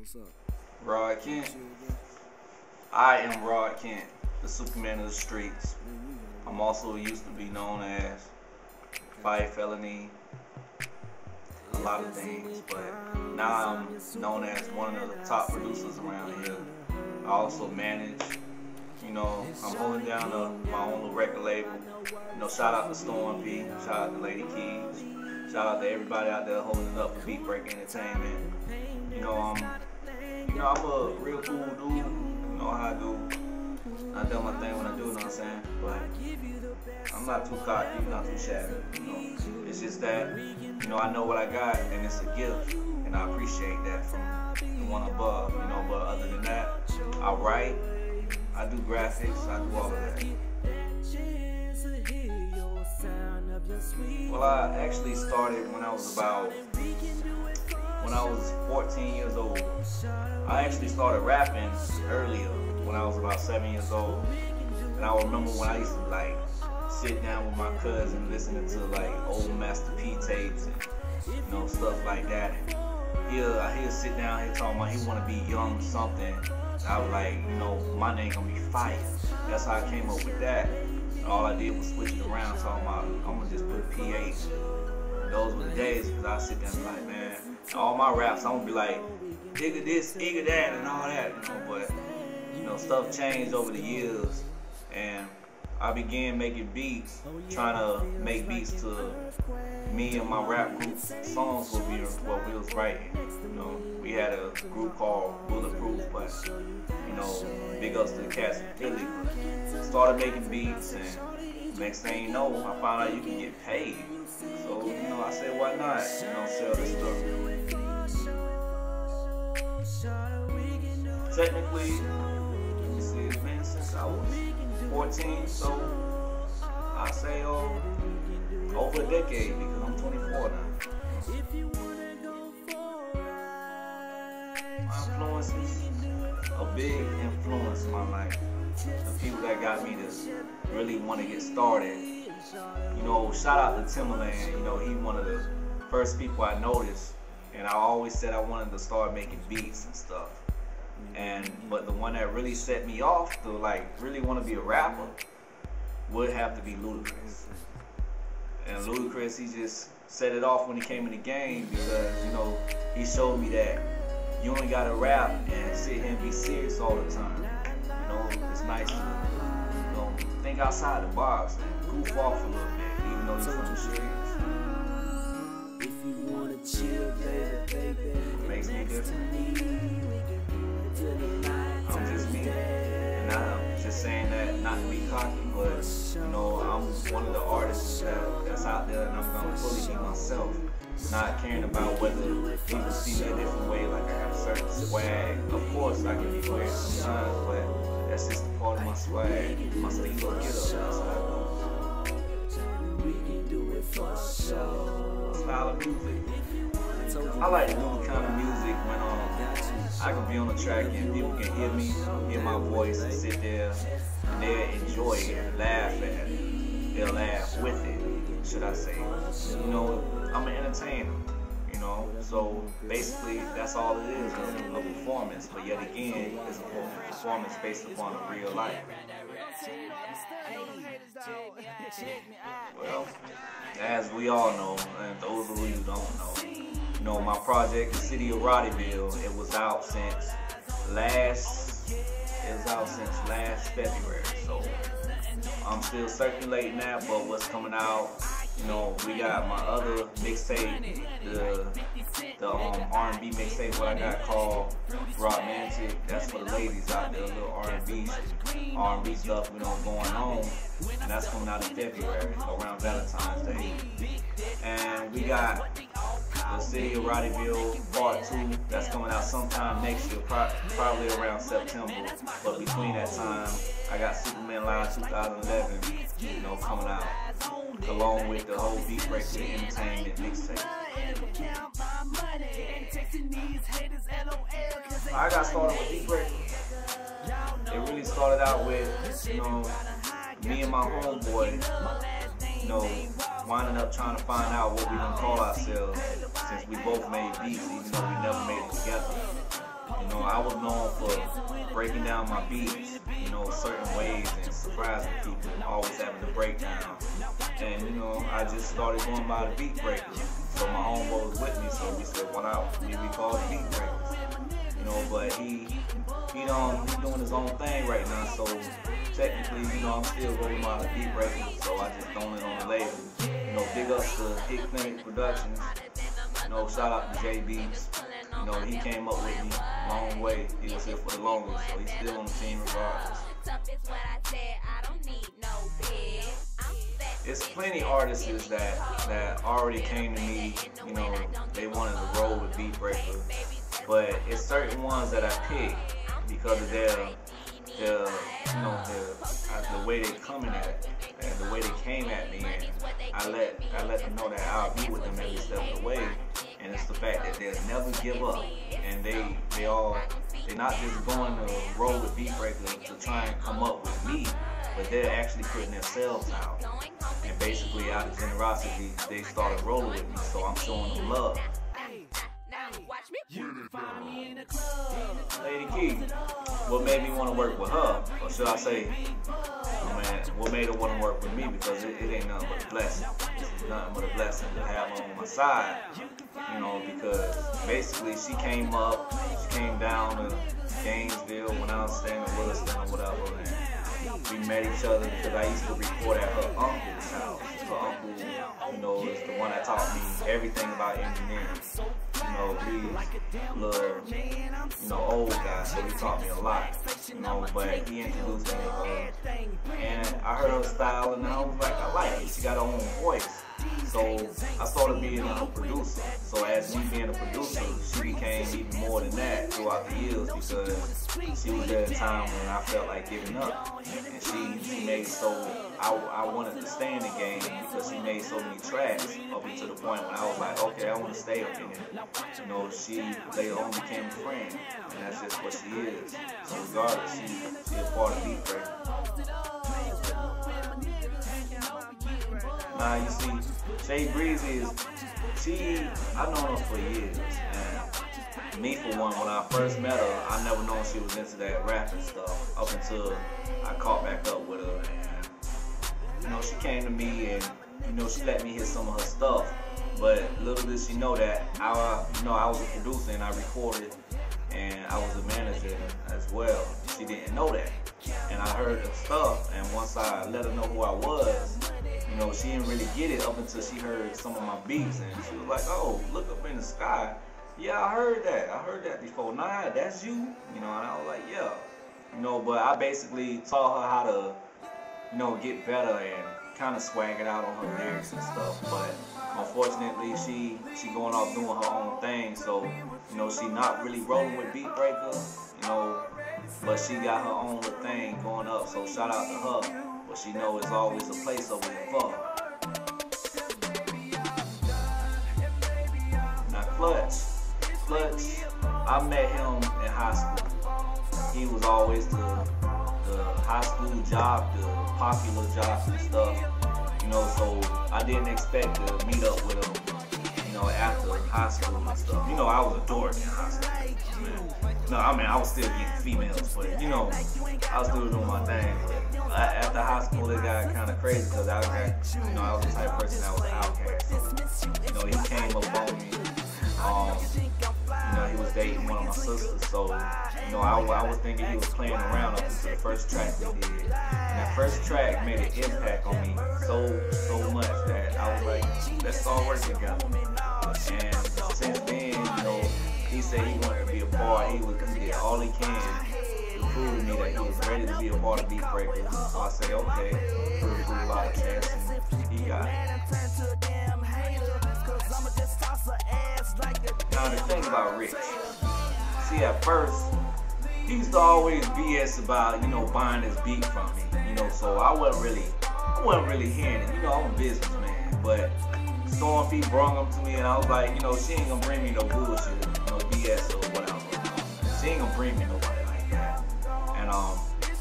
What's up? Rod Kent. I am Rod Kent, the Superman of the streets. I'm also used to be known as fight felony, a lot of things, but now I'm known as one of the top producers around here. I also manage, I'm holding down my own little record label. Shout out to Storm P, shout out to Lady Keys, shout out to everybody out there holding it up for Beat Break Entertainment. I'm a real cool dude, you know how I do. I do my thing when I do, you know what I'm saying? But I'm not too cocky, not too shabby, It's just that, I know what I got and it's a gift. And I appreciate that from the one above, but other than that, I write, I do graphics, I do all of that. Well, I actually started when I was 14 years old. I actually started rapping earlier when I was about 7 years old. And I remember when I used to sit down with my cousin listening to old Master P tapes and stuff like that. And he'll sit down here talking about he want to be young something. And I was like, my name gonna be Fire. That's how I came up with that. And all I did was switch it around, talking about I'm gonna just put PH. And those were the days because I sit there and be like, man, all my raps I'm gonna be like, digga this, digga that, and all that, But stuff changed over the years, and I began making beats, trying to make beats to me and my rap group songs what we was writing. We had a group called Bulletproof, but big ups to the cats in Philly. Started making beats, and next thing you know, I found out you can get paid. So I said, why not? Sell this stuff. Technically, it's been since I was 14, so I say over a decade because I'm 24 now. My influence is a big influence in my life. The people that got me to really want to get started. Shout out to Timberland. He one of the first people I noticed, and I always said I wanted to start making beats and stuff. But the one that really set me off to really want to be a rapper would have to be Ludacris. And Ludacris, he just set it off when he came in the game because he showed me that you only gotta rap and sit here and be serious all the time. It's nice to think outside the box and goof off a little bit, even though you're from the streets. If you wanna chill, baby, It makes me different. I'm just me, and I'm just saying that not to be cocky, but I'm one of the artists that's out there, and I'm gonna fully be myself, not caring about whether people see me a different way, like I got a certain swag. Of course, I can be weird sometimes, but that's just a part of my swag. My style get up, that's how I go. Style of music. I like to do the kind of music when I can be on the track and people can hear me, hear my voice, and sit there and they'll enjoy it, laugh at it. They'll laugh with it, should I say. I'm an entertainer, so basically that's all it is, a performance. But yet again, it's a performance based upon real life. Well, as we all know, and those of you who don't know, my project, the City of Roddyville, it was out since last February. So I'm still circulating that, but what's coming out, we got my other mixtape, the R&B mixtape, what I got called Romantic. That's for the ladies out there, a little R&B stuff, going on. And that's coming out in February, around Valentine's Day. And we got the City of Roddyville Part 2, that's coming out sometime next year, probably around September. But between that time, I got Superman Live 2011, coming out, along with the whole Beat Break Entertainment mixtape. I got started with Beat Break. It really started out with, me and my homeboy, winding up trying to find out what we gonna call ourselves, since we both made beats, even though we never made it together. You know, I was known for breaking down my beats, you know, certain ways and surprising people, always having to break down. And, you know, I just started going by the beat breakers. So my homeboy was with me, so we said, why not we call it beat breakers? You know, but he's doing his own thing right now, so technically, you know, I'm still rolling by the beat breakers, so I just thrown it on the label. You know, big ups to Hit Clinic Productions. You know, shout out to JB. You know, he came up with me long way. He was here for the longest, so he's still on the team regardless. It's plenty artists that already came to me, you know, they wanted to roll with beat breaker, but it's certain ones that I pick because of their you know, the way they coming at it, and the way they came at me, and I let them know that I'll be with them every step of the way. And it's the fact that they'll never give up, and they're not just going to roll with beat breakers to try and come up with me, but they're actually putting themselves out. And basically, out of generosity, they started rolling with me, so I'm showing them love. Lady Key, what made me want to work with her, or should I say, what made her want to work with me, because it ain't nothing but a blessing. This is nothing but a blessing to have her on my side, you know, because basically she came down to Gainesville when I was staying in Williston or whatever, and we met each other because I used to record at her uncle's house. Her uncle, you know, is the one that taught me everything about engineering. You know, he loved, you know, old guys, so he taught me a lot, you know, but he introduced me to her, and I heard her style, and I was like, I like it. She got her own voice. So I started being a producer. So as me being a producer, she became even more than that throughout the years, because she was at a time when I felt like giving up. And she made so I wanted to stay in the game, because she made so many tracks up until the point when I was like, okay, I want to stay up in it. You know, she later on became a friend, and that's just what she is. So regardless, she a part of Beat Breaker. Now you see, Shay Breezy I've known her for years, and me for one, when I first met her, I never known she was into that rapping stuff, up until I caught back up with her, and, you know, she came to me, and, you know, she let me hear some of her stuff, but little did she know that I was a producer, and I recorded, and I was a manager as well. She didn't know that, and I heard her stuff, and once I let her know who I was, you know, she didn't really get it up until she heard some of my beats, and she was like, oh, look up in the sky. Yeah, I heard that before. Nah, that's you? You know, and I was like, yeah. You know, but I basically taught her how to, you know, get better and kind of swag it out on her lyrics and stuff. But unfortunately, she going off doing her own thing, so, you know, she not really rolling with Beat Breaker, you know, but she got her own little thing going up, so shout out to her. But she know it's always a place over there for her. Now Clutch, I met him in high school. He was always the high school jock, the popular jock and stuff. You know, so I didn't expect to meet up with him, you know, after high school and stuff. You know, I was a dork in high school. No, I mean, I was still getting females, but, you know, I was still doing my thing. But after high school, it got kind of crazy, because I was the type of person that was an outcast. So, you know, he came up on me. You know, he was dating one of my sisters, so, you know, I was thinking he was playing around up until the first track we did. And that first track made an impact on me so much that I was like, let's start working together. And since then, you know, he said he wanted to be a part. He did all he can to prove to me that he was ready to be a part of Beat Breaker. So I say, okay, put a lot of chance, and he got it. Now the thing about Rich, see, at first, he used to always BS about, you know, buying his beat from me, you know, so I wasn't really hearing it. You know, I'm a businessman, but Storm P brought him to me, and I was like, you know, she ain't gonna bring me no bullshit, no BS or whatever. She ain't gonna bring me nobody like that. And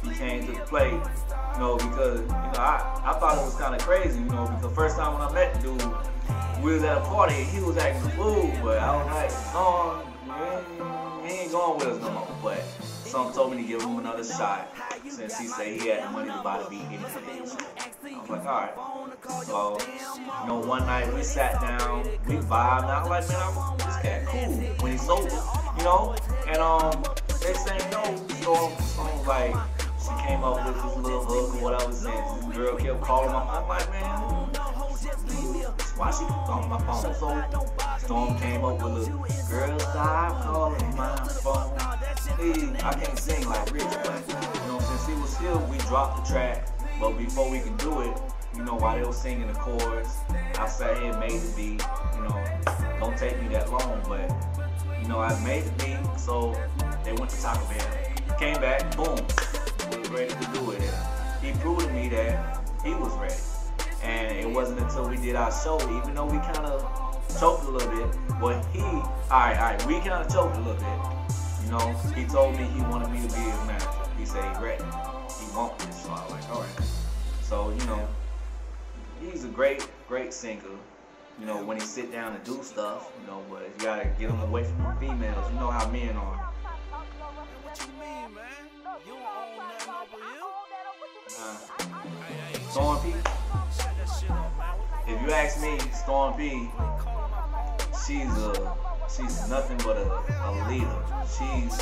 he came to the play, you know, because, you know, I thought it was kind of crazy, you know, because the first time when I met the dude, we was at a party, he was acting a fool, but I was like, no, he ain't going with us no more. But some told me to give him another shot since he said he had the money to buy the beat anyway. So I was like, alright. So, you know, one night we sat down, we vibed, and I was like, man, this cat cool when he's sober, you know? And next thing you know, Storm like, she came up with this little hook or whatever, since this girl kept calling my phone. I'm like, man, why she keep calling my phone? So Storm came up with a girl, stop calling my phone. Please, I can't sing like Rich, but you know, since he was still, we dropped the track. But before we could do it, you know, while they were singing the chorus, I sat here and made the beat. You know, don't take me that long, but you know, I made the beat. So they went to Taco Bell, came back, boom, we was ready to do it. He proved to me that he was ready. And it wasn't until we did our show, even though we kind of choked a little bit, but we kind of choked a little bit. You know, he told me he wanted me to be his manager. He said he's ready. He wants this. So I was like, all right. So, you know, he's a great singer. You know, when he sit down and do stuff, you know, but you gotta get him away from the females. You know how men are. What you mean, man? You don't own nothing over you? Storm P. If you ask me, Storm P, she's nothing but a leader. She's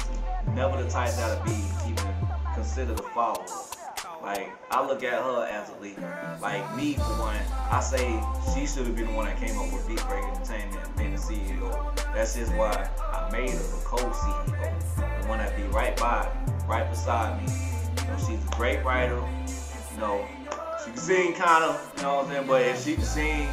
never the type that'll be even considered a follower. Like, I look at her as a leader. Like, me, for one, I say she should have been the one that came up with Beat Break Entertainment, being the CEO. That's just why I made her the co-CEO. The one that be right beside me. You know, she's a great writer. You know, she can sing kind of, you know what I'm saying? But if she could sing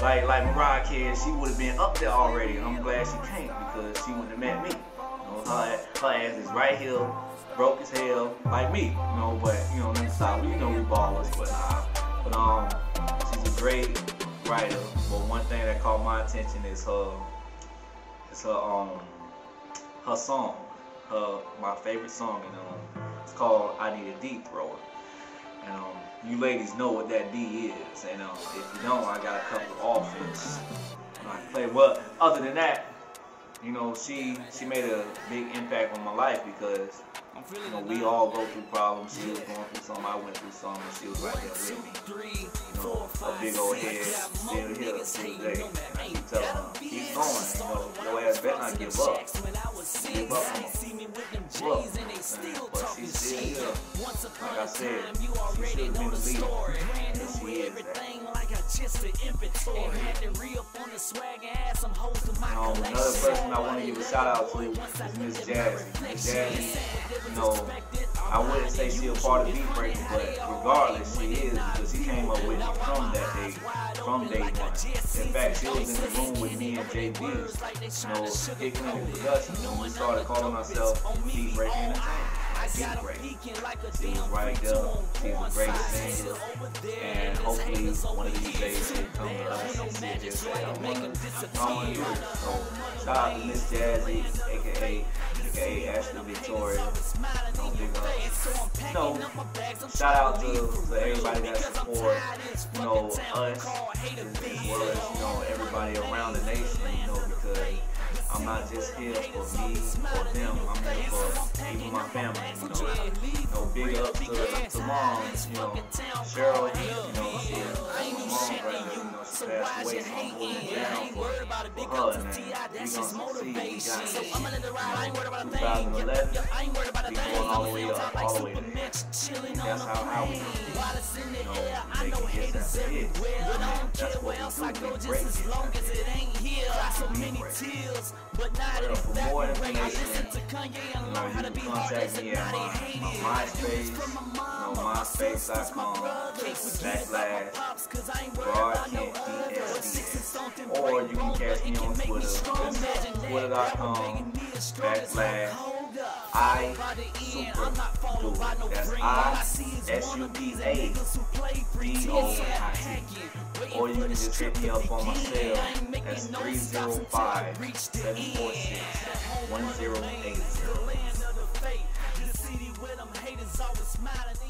like Mariah can, she would have been up there already. And I'm glad she can't, because she wouldn't have met me. You know, her ass is right here, broke as hell, like me. You know, but you know, next time we know we ballers, but she's a great writer. But one thing that caught my attention is her song, my favorite song, and it's called "I Need a Deep Thrower." And you ladies know what that D is, and if you don't, I got a couple of offers I can play. Well, other than that, you know, she made a big impact on my life, because you know, we all go through problems. She was going through something, I went through something, and she was right there with me. You know, a big old head, still here to this day. And I keep telling her, keep going. You know, your ass better not give up. Give up on her. But she's still here. Like I said, she should have been the leader. And she is that. Another person I want to give a shout out to is Miss Jazzy. Miss Jazzy, you know, I wouldn't say she a part of Beat Breaker, but regardless, she is, because she came up with it from that day, from day one. In fact, she was in the room with me and JB, you know, kicking in the production, when we started calling ourselves Beat Breaker Entertainment. Beat Breaker. She was right there. She's a great singer, and hopefully one of these days she'll come to us and see just say, I want to do it. So shout out to Miss Jazzy, aka Ashley Victoria. Big up. You know, shout out to everybody that support, you know, us as well as, you know, everybody around the nation, you know, because I'm not just here for me or them. I'm here for even my family. You know, big up to mom. You know, Cheryl. You know, she's mom right now. You know, she passed away, so I'm holding it down for her, man. We gonna succeed. We got 2011. We going all the way up, all the way there. That's how we do it. You know, making hits after hits. That's what we do. We break hits after hits. For more information, you know, you can contact me at my MySpace, you know, myspace.com/BroadKentPSDS, or you can catch me on Twitter, twitter.com/ISuperDuo. That's ISUPADOIT. Or you can just hit me up on my cell. That's 305-746-1080.